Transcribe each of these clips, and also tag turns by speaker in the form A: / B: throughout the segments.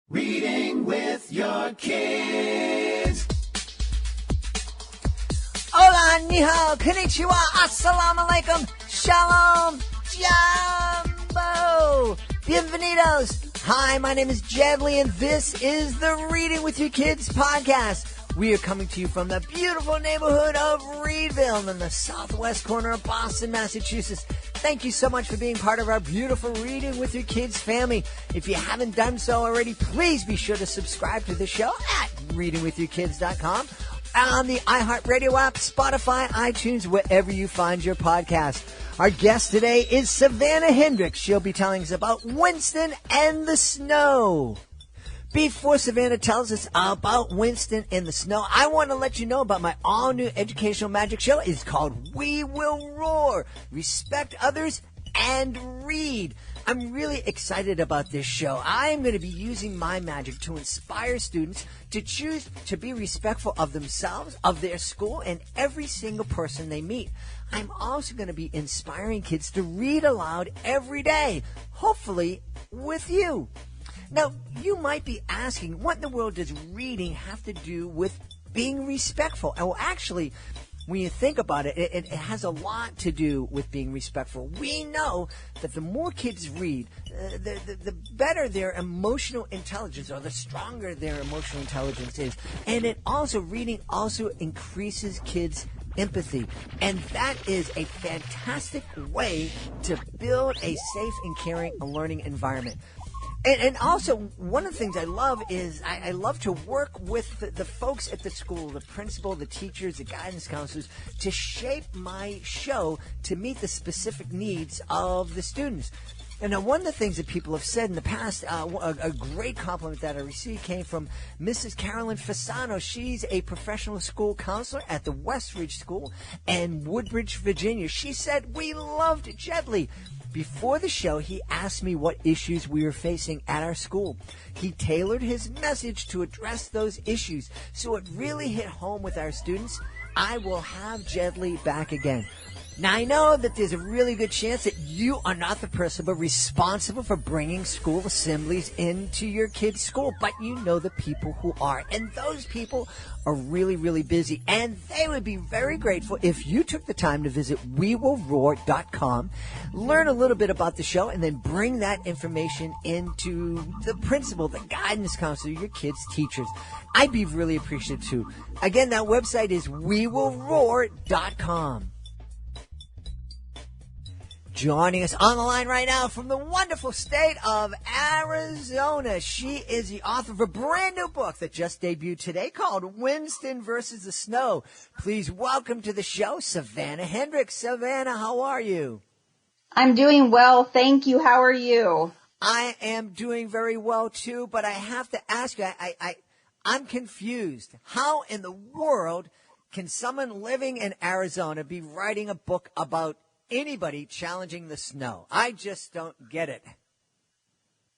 A: Reading with your kids.
B: Hola, ni hao, konnichiwa, assalamu alaikum, shalom, jambo, bienvenidos. Hi, my name is Jedley, and this is the Reading with Your Kids podcast. We are coming to you from the beautiful neighborhood of Reedville in the southwest corner of Boston, Massachusetts. Thank you so much for being part of our beautiful Reading with Your Kids family. If you haven't done so already, please be sure to subscribe to the show at readingwithyourkids.com, on the iHeartRadio app, Spotify, iTunes, wherever you find your podcast. Our guest today is Savannah Hendricks. She'll be telling us about Winston and the Snow. Before Savannah tells us about Winston and the Snow, I want to let you know about my all-new educational magic show. It's called We Will Roar. Respect others and read. I'm really excited about this show. I'm going to be using my magic to inspire students to choose to be respectful of themselves, of their school, and every single person they meet. I'm also going to be inspiring kids to read aloud every day, hopefully with you. Now, you might be asking, what in the world does reading have to do with being respectful? Well, actually, when you think about it, it has a lot to do with being respectful. We know that the more kids read, the better their emotional intelligence, or the stronger their emotional intelligence is. And reading also increases kids' empathy. And that is a fantastic way to build a safe and caring learning environment. And also, one of the things I love is I love to work with the folks at the school, the principal, the teachers, the guidance counselors, to shape my show to meet the specific needs of the students. And now, one of the things that people have said in the past, a great compliment that I received came from Mrs. Carolyn Fasano. She's a professional school counselor at the Westridge School in Woodbridge, Virginia. She said, "We loved Jedley. Before the show, he asked me what issues we were facing at our school. He tailored his message to address those issues, so it really hit home with our students. I will have Jedley back again." Now, I know that there's a really good chance that you are not the person but responsible for bringing school assemblies into your kid's school, but you know the people who are. And those people are really, really busy. And they would be very grateful if you took the time to visit wewillroar.com, learn a little bit about the show, and then bring that information into the principal, the guidance counselor, your kids' teachers. I'd be really appreciative, too. Again, that website is wewillroar.com. Joining us on the line right now from the wonderful state of Arizona, she is the author of a brand new book that just debuted today called Winston Vs the Snow. Please welcome to the show, Savannah Hendricks. Savannah, how are you?
C: I'm doing well, thank you. How are you?
B: I am doing very well, too, but I have to ask you, I'm confused. How in the world can someone living in Arizona be writing a book about anybody challenging the snow? I just don't get it.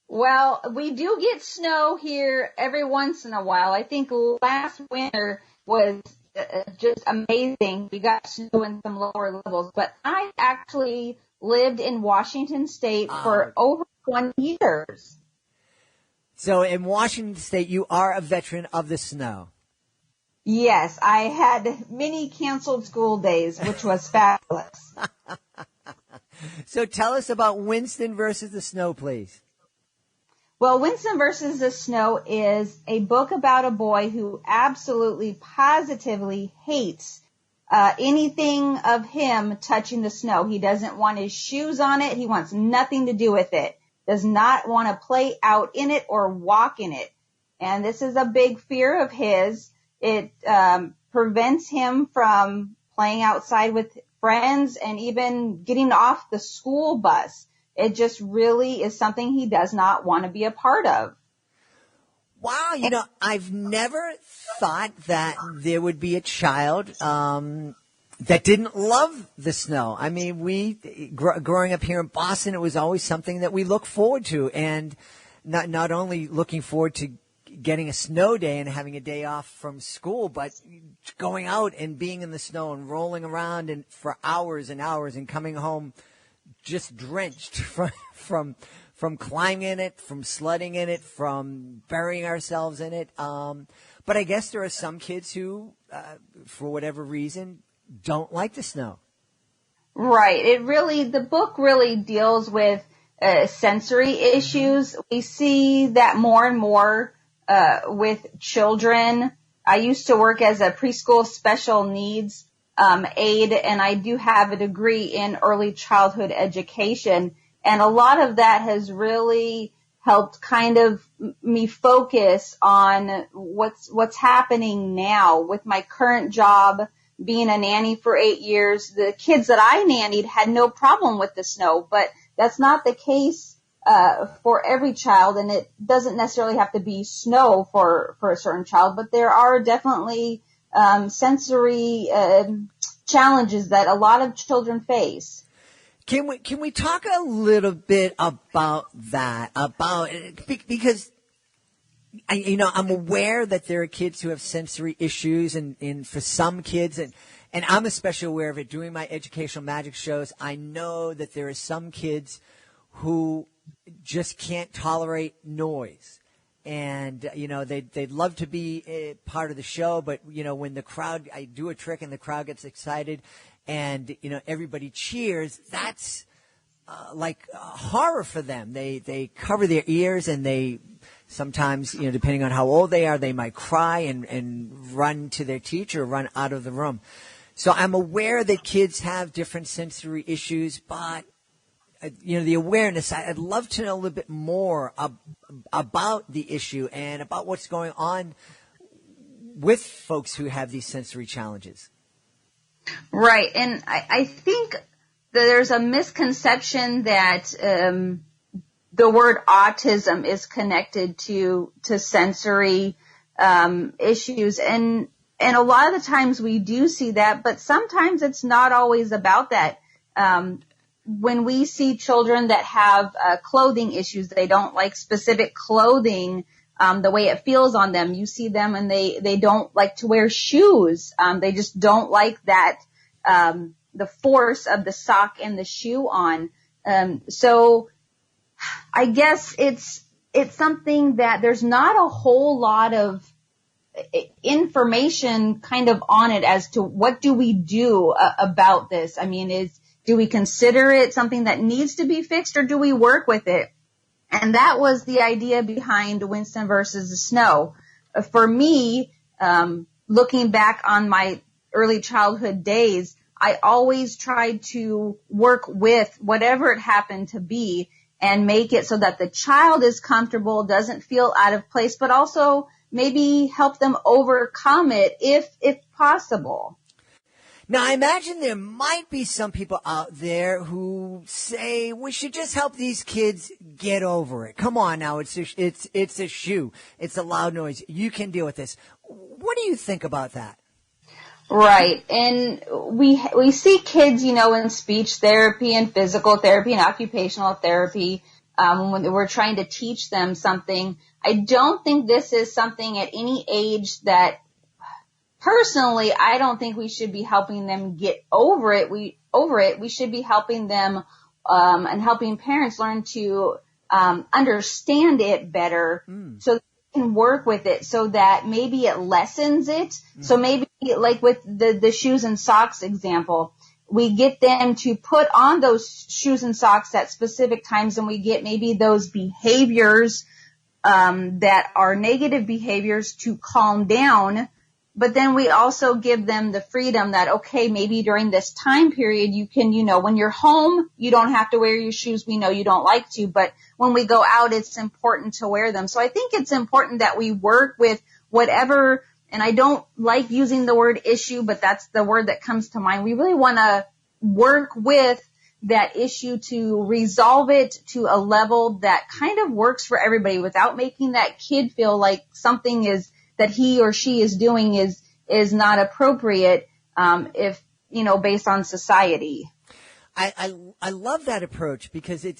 C: Well, we do get snow here every once in a while. I think last winter was just amazing. We got snow in some lower levels, but I actually lived in Washington State for over 20 years.
B: So in Washington State, you are a veteran of the snow.
C: Yes, I had many canceled school days, which was fabulous.
B: So tell us about Winston versus the Snow, please.
C: Well, Winston versus the Snow is a book about a boy who absolutely, positively hates anything of him touching the snow. He doesn't want his shoes on it. He wants nothing to do with it. Does not want to play out in it or walk in it. And this is a big fear of his. It prevents him from playing outside with friends and even getting off the school bus. It just really is something he does not want to be a part of.
B: Wow, I've never thought that there would be a child that didn't love the snow. I mean, growing up here in Boston, it was always something that we look forward to, and not only looking forward to getting a snow day and having a day off from school, but going out and being in the snow and rolling around and for hours and hours and coming home just drenched from from climbing in it, from sledding in it, from burying ourselves in it. But I guess there are some kids who, for whatever reason, don't like the snow.
C: Right. The book really deals with sensory issues. We see that more and more with children. I used to work as a preschool special needs aide, and I do have a degree in early childhood education. And a lot of that has really helped kind of me focus on what's happening now with my current job. Being a nanny for 8 years, the kids that I nannied had no problem with the snow, but that's not the case for every child, and it doesn't necessarily have to be snow for a certain child, but there are definitely sensory challenges that a lot of children face.
B: Can we talk a little bit about that? Because I'm aware that there are kids who have sensory issues, and for some kids, and I'm especially aware of it doing my educational magic shows. I know that there are some kids who just can't tolerate noise. And, they'd love to be part of the show, but, when I do a trick and the crowd gets excited and, everybody cheers, that's like horror for them. They cover their ears, and they sometimes, depending on how old they are, they might cry and run to their teacher, run out of the room. So I'm aware that kids have different sensory issues, but the awareness, I'd love to know a little bit more about the issue and about what's going on with folks who have these sensory challenges.
C: Right. And I think that there's a misconception that the word autism is connected to sensory issues. And a lot of the times we do see that, but sometimes it's not always about that. When we see children that have clothing issues, they don't like specific clothing, the way it feels on them. You see them and they don't like to wear shoes. They just don't like that, the force of the sock and the shoe on. So I guess it's something that there's not a whole lot of information kind of on it as to what do we do about this. I mean, do we consider it something that needs to be fixed, or do we work with it? And that was the idea behind Winston Versus the Snow. For me, looking back on my early childhood days, I always tried to work with whatever it happened to be and make it so that the child is comfortable, doesn't feel out of place, but also maybe help them overcome it if possible.
B: Now, I imagine there might be some people out there who say we should just help these kids get over it. Come on now, it's a shoe. It's a loud noise. You can deal with this. What do you think about that?
C: Right. And we see kids, in speech therapy and physical therapy and occupational therapy, when we're trying to teach them something. I don't think this is something at any age that, personally, I don't think we should be helping them get over it. We should be helping them, and helping parents learn to, understand it better so that they can work with it, so that maybe it lessens it. So maybe like with the shoes and socks example, we get them to put on those shoes and socks at specific times, and we get maybe those behaviors, that are negative behaviors to calm down. But then we also give them the freedom that, okay, maybe during this time period you can, when you're home, you don't have to wear your shoes. We know you don't like to, but when we go out, it's important to wear them. So I think it's important that we work with whatever, and I don't like using the word issue, but that's the word that comes to mind. We really want to work with that issue to resolve it to a level that kind of works for everybody without making that kid feel like something that he or she is doing is not appropriate, if, based on society.
B: I love that approach because I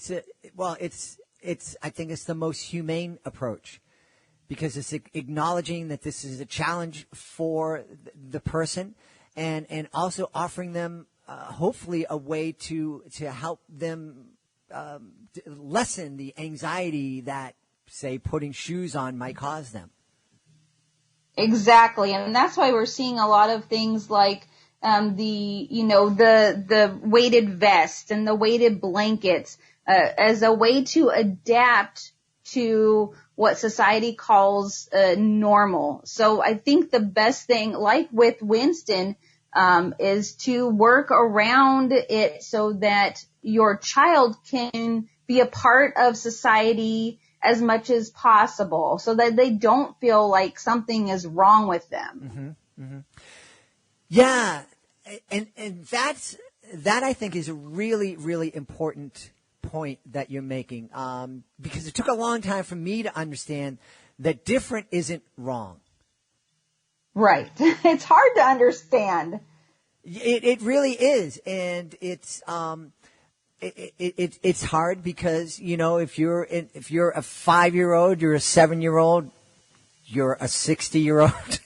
B: think it's the most humane approach, because it's acknowledging that this is a challenge for the person and also offering them, hopefully a way to help them lessen the anxiety that, say, putting shoes on might cause them.
C: Exactly, and that's why we're seeing a lot of things like the weighted vest and the weighted blankets as a way to adapt to what society calls normal. So I think the best thing, like with Winston, is to work around it so that your child can be a part of society as much as possible, so that they don't feel like something is wrong with them.
B: Mm-hmm, mm-hmm. Yeah, and that I think is a really, really important point that you're making, because it took a long time for me to understand that different isn't wrong.
C: Right. It's hard to understand.
B: It really is, and it's it's hard because, if you're a 5-year-old, you're a 7-year-old, you're a 60-year-old,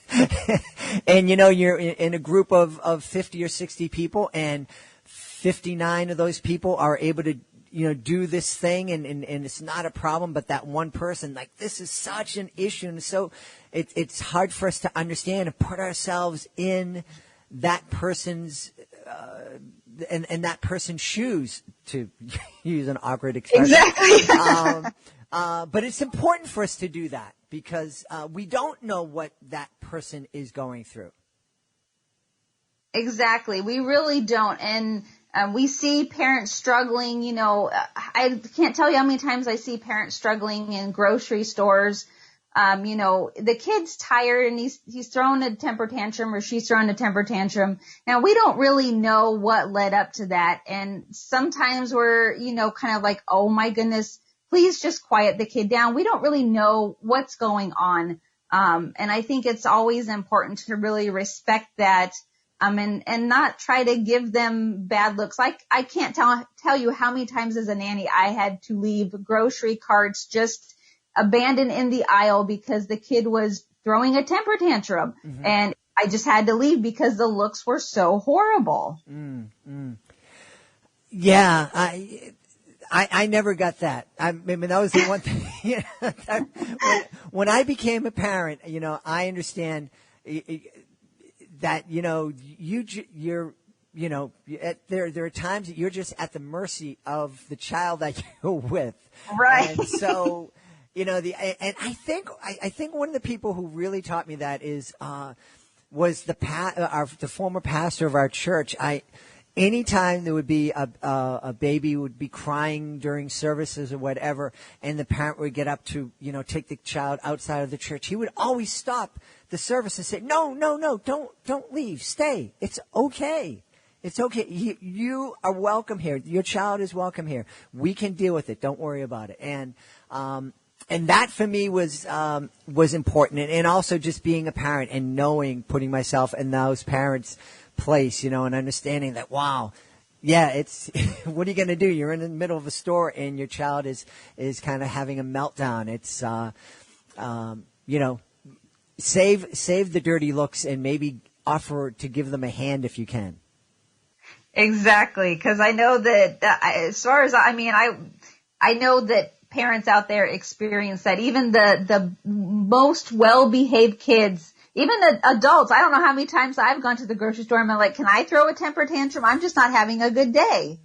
B: and you're in a group of 50 or 60 people, and 59 of those people are able to do this thing, and it's not a problem, but that one person, like, this is such an issue, and so it's hard for us to understand and put ourselves in that person's and that person's shoes, to use an awkward expression.
C: Exactly.
B: But it's important for us to do that because we don't know what that person is going through.
C: Exactly. We really don't. And we see parents struggling, I can't tell you how many times I see parents struggling in grocery stores. The kid's tired and he's throwing a temper tantrum, or she's throwing a temper tantrum. Now, we don't really know what led up to that. And sometimes we're, kind of like, oh my goodness, please just quiet the kid down. We don't really know what's going on. And I think it's always important to really respect that. And not try to give them bad looks. Like, I can't tell you how many times as a nanny I had to leave grocery carts just abandoned in the aisle because the kid was throwing a temper tantrum. Mm-hmm. And I just had to leave because the looks were so horrible.
B: Yeah, I never got that. I mean, that was the one thing. When I became a parent, I understand that, you're there are times that you're just at the mercy of the child that you're with.
C: Right.
B: And so, and I think one of the people who really taught me that was the former pastor of our church. Anytime there would be a baby would be crying during services or whatever, and the parent would get up to, take the child outside of the church, he would always stop the service and say, no, don't leave, stay. It's okay. It's okay. You are welcome here. Your child is welcome here. We can deal with it. Don't worry about it. And that for me was important. And also just being a parent and putting myself in those parents' place, and understanding that, wow, yeah, it's, what are you going to do? You're in the middle of a store and your child is kind of having a meltdown. It's, save the dirty looks and maybe offer to give them a hand if you can.
C: Exactly. Cause I know that I know that parents out there experience that. Even the most well-behaved kids, even the adults, I don't know how many times I've gone to the grocery store and I'm like, can I throw a temper tantrum? I'm just not having a good day.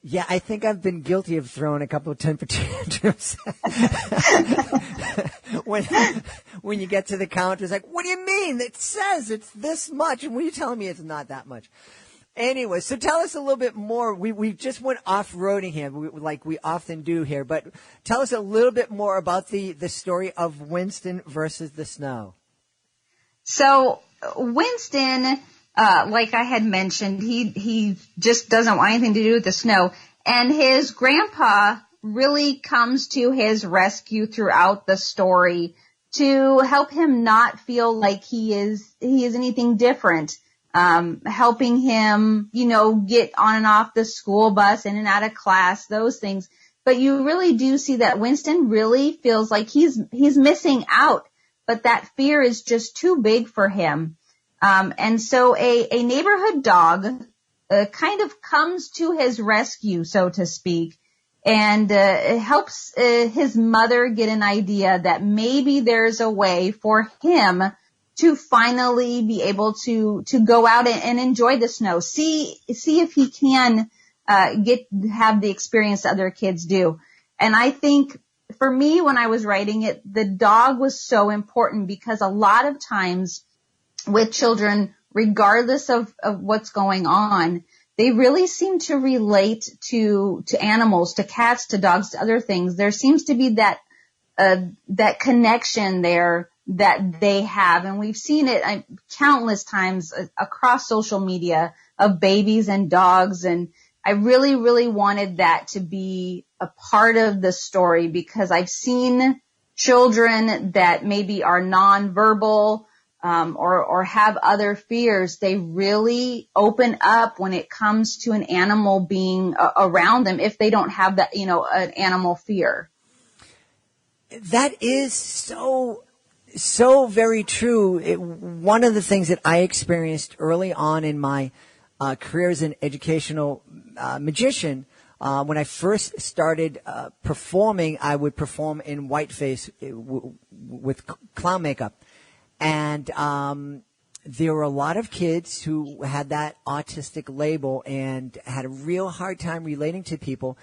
B: Yeah, I think I've been guilty of throwing a couple of temper tantrums. when you get to the counter, it's like, what do you mean? It says it's this much, and what are you telling me it's not that much? Anyway, so tell us a little bit more. We just went off-roading here, like we often do here, but tell us a little bit more about the story of Winston versus the Snow. So
C: Winston, like I had mentioned, he just doesn't want anything to do with the snow, and his grandpa really comes to his rescue throughout the story to help him not feel like he is anything different. Helping him, get on and off the school bus, in and out of class, those things. But you really do see that Winston really feels like he's missing out, but that fear is just too big for him. And so a neighborhood dog, kind of comes to his rescue, so to speak, and it helps his mother get an idea that maybe there's a way for him to finally be able to go out and enjoy the snow. See if he can have the experience that other kids do. And I think for me, when I was writing it, the dog was so important because a lot of times with children, regardless of what's going on, they really seem to relate to animals, to cats, to dogs, to other things. There seems to be that connection there that they have. And we've seen it countless times across social media of babies and dogs. And I really, really wanted that to be a part of the story because I've seen children that maybe are nonverbal, or have other fears. They really open up when it comes to an animal being around them if they don't have that, an animal fear.
B: That is so very true. One of the things that I experienced early on in my career as an educational magician, when I first started performing, I would perform in Whiteface with clown makeup. And there were a lot of kids who had that autistic label and had a real hard time relating to people,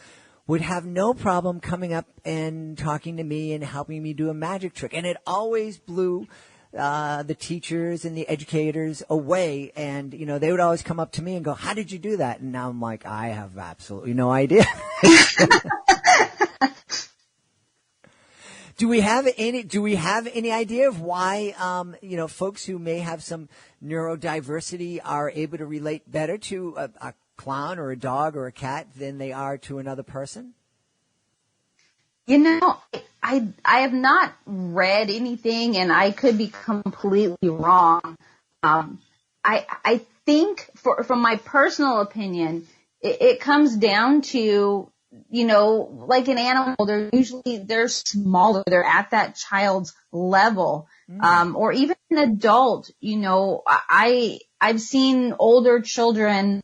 B: would have no problem coming up and talking to me and helping me do a magic trick. And it always blew the teachers and the educators away. And, they would always come up to me and go, "How did you do that?" And now I'm like, I have absolutely no idea. Do we have any idea of why, folks who may have some neurodiversity are able to relate better to a clown or a dog or a cat than they are to another person?
C: I have not read anything, and I could be completely wrong. I think from my personal opinion, it comes down to, like an animal, they're smaller, they're at that child's level, or even an adult. I've seen older children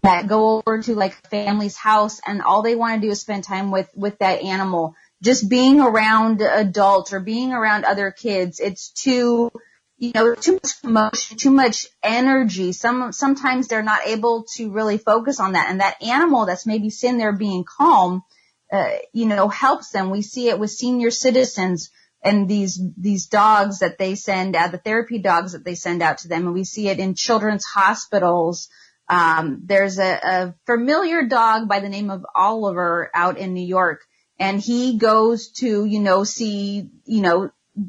C: that go over to like a family's house and all they want to do is spend time with that animal. Just being around adults or being around other kids, it's too much emotion, too much energy. Sometimes they're not able to really focus on that. And that animal that's maybe sitting there being calm, helps them. We see it with senior citizens and these dogs that they send out, the therapy dogs that they send out to them. And we see it in children's hospitals. There's a familiar dog by the name of Oliver out in New York, and he goes to, see,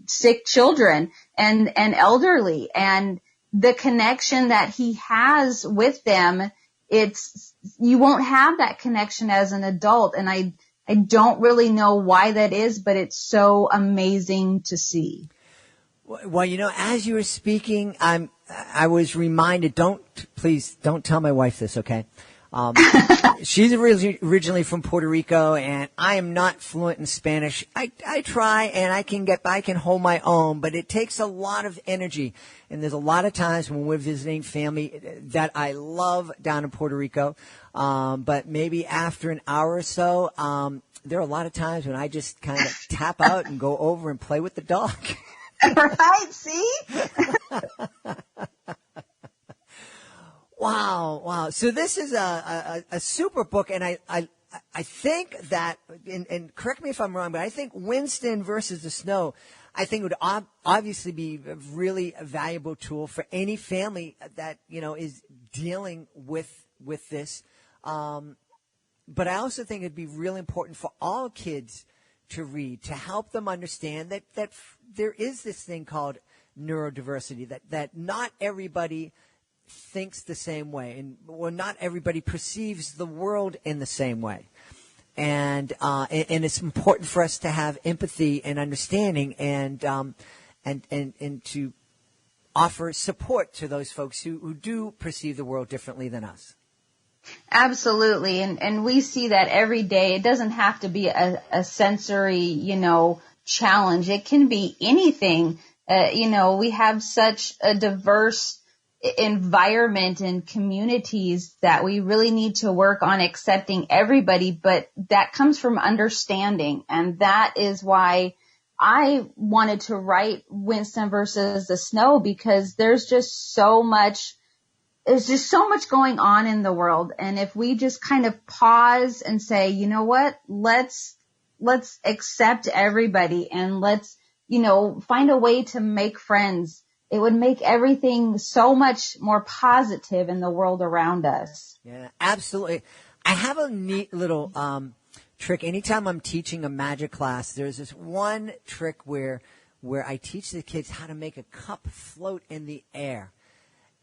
C: sick children and elderly, and the connection that he has with them, you won't have that connection as an adult. And I don't really know why that is, but it's so amazing to see.
B: Well, as you were speaking, I was reminded, please don't tell my wife this, okay? She's originally from Puerto Rico, and I am not fluent in Spanish. I try, and I can hold my own, but it takes a lot of energy. And there's a lot of times when we're visiting family that I love down in Puerto Rico. But maybe after an hour or so, there are a lot of times when I just kind of tap out and go over and play with the dog.
C: Right, see?
B: Wow. So this is a super book, and I think that, and correct me if I'm wrong, but I think Winston Versus the Snow, I think would obviously be a really valuable tool for any family that, is dealing with this. But I also think it'd be really important for all kids to read, to help them understand that there is this thing called neurodiversity, that not everybody thinks the same way, and not everybody perceives the world in the same way. And it's important for us to have empathy and understanding and to offer support to those folks who do perceive the world differently than us.
C: Absolutely. And we see that every day. It doesn't have to be a sensory, challenge. It can be anything. We have such a diverse environment and communities that we really need to work on accepting everybody, but that comes from understanding. And that is why I wanted to write Winston versus the Snow, because there's just so much going on in the world. And if we just kind of pause and say, you know what, let's accept everybody and let's, find a way to make friends, it would make everything so much more positive in the world around us.
B: Yeah, absolutely. I have a neat little trick. Anytime I'm teaching a magic class, there's this one trick where I teach the kids how to make a cup float in the air.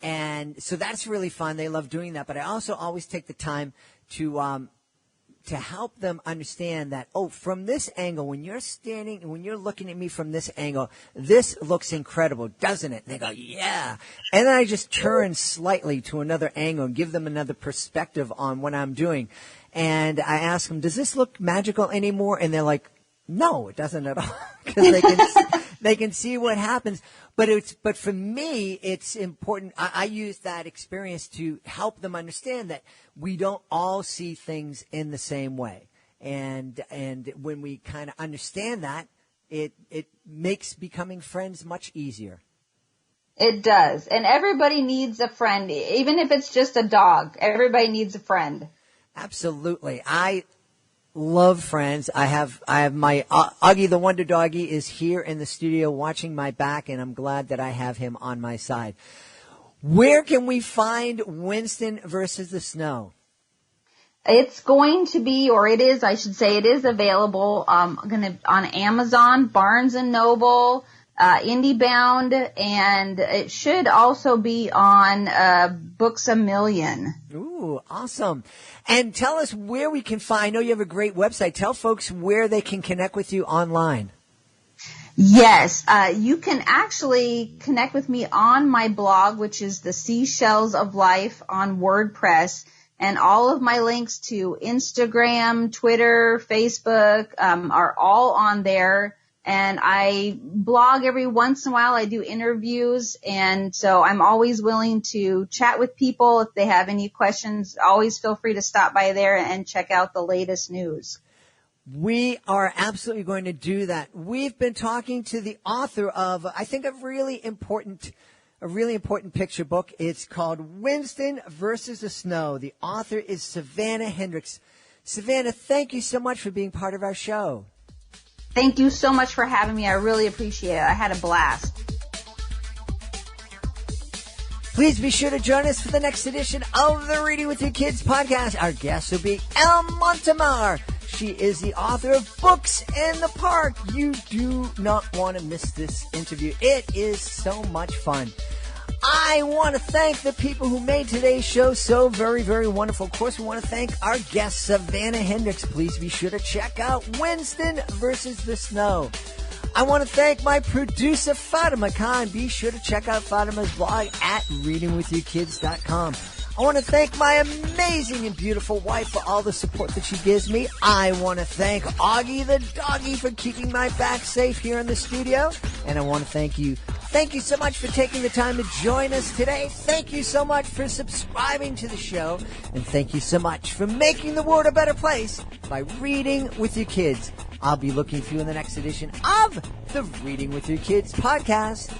B: And so that's really fun. They love doing that. But I also always take the time to help them understand that, from this angle, when you're looking at me from this angle, this looks incredible, doesn't it? And they go, yeah. And then I just turn slightly to another angle and give them another perspective on what I'm doing. And I ask them, does this look magical anymore? And they're like, no, it doesn't at all. Because they can see what happens. But for me, it's important. I use that experience to help them understand that we don't all see things in the same way. And when we kind of understand that, it makes becoming friends much easier.
C: It does. And everybody needs a friend. Even if it's just a dog, everybody needs a friend.
B: Absolutely. I love friends. I have my Augie the Wonder Doggy is here in the studio watching my back, and I'm glad that I have him on my side. Where can we find Winston versus the Snow?
C: It's going to be, or it is, I should say, it is available on Amazon, Barnes and Noble, IndieBound, and it should also be on Books A Million.
B: Ooh, awesome. And tell us where we can find, I know you have a great website. Tell folks where they can connect with you online.
C: Yes, you can actually connect with me on my blog, which is the Seashells of Life on WordPress. And all of my links to Instagram, Twitter, Facebook are all on there. And I blog every once in a while. I do interviews. And so I'm always willing to chat with people. If they have any questions, always feel free to stop by there and check out the latest news.
B: We are absolutely going to do that. We've been talking to the author of, I think, a really important picture book. It's called Winston Versus the Snow. The author is Savannah Hendricks. Savannah, thank you so much for being part of our show.
C: Thank you so much for having me. I really appreciate it. I had a blast.
B: Please be sure to join us for the next edition of the Reading with Your Kids podcast. Our guest will be Elle Montemar. She is the author of Books in the Park. You do not want to miss this interview. It is so much fun. I want to thank the people who made today's show so very, very wonderful. Of course, we want to thank our guest, Savannah Hendricks. Please be sure to check out Winston versus the Snow. I want to thank my producer, Fatima Khan. Be sure to check out Fatima's blog at readingwithyourkids.com. I want to thank my amazing and beautiful wife for all the support that she gives me. I want to thank Augie the doggy for keeping my back safe here in the studio. And I want to thank you. Thank you so much for taking the time to join us today. Thank you so much for subscribing to the show. And thank you so much for making the world a better place by reading with your kids. I'll be looking for you in the next edition of the Reading with Your Kids podcast.